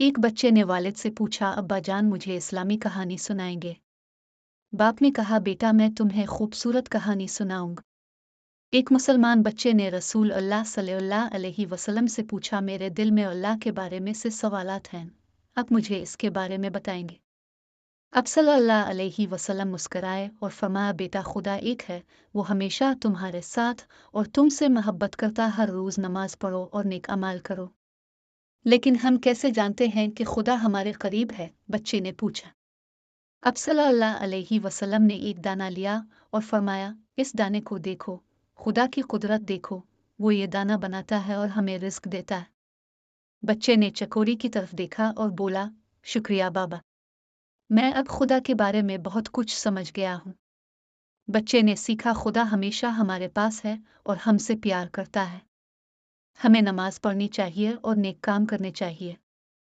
एक बच्चे ने वालिद से पूछा, अब्बा जान मुझे इस्लामी कहानी सुनाएंगे? बाप ने कहा, बेटा मैं तुम्हें खूबसूरत कहानी सुनाऊंगा। एक मुसलमान बच्चे ने रसूल अल्लाह सल्लल्लाहु अलैहि वसल्लम से पूछा, मेरे दिल में अल्लाह के बारे में से सवालात हैं, आप मुझे इसके बारे में बताएंगे? अब सल्लल्लाहु अलैहि वसल्लम मुस्कराए और फरमाया, बेटा खुदा एक है, वो हमेशा तुम्हारे साथ और तुमसे मोहब्बत करता, हर रोज़ नमाज पढ़ो और नेक अमाल करो। लेकिन हम कैसे जानते हैं कि खुदा हमारे करीब है? बच्चे ने पूछा। अब सल्लल्लाहु अलैहि वसल्लम ने एक दाना लिया और फरमाया, इस दाने को देखो, खुदा की कुदरत देखो, वो ये दाना बनाता है और हमें रिस्क देता है। बच्चे ने चकोरी की तरफ देखा और बोला, शुक्रिया बाबा, मैं अब खुदा के बारे में बहुत कुछ समझ गया हूँ। बच्चे ने सीखा, खुदा हमेशा हमारे पास है और हमसे प्यार करता है। हमें नमाज पढ़नी चाहिए और नेक काम करने चाहिए।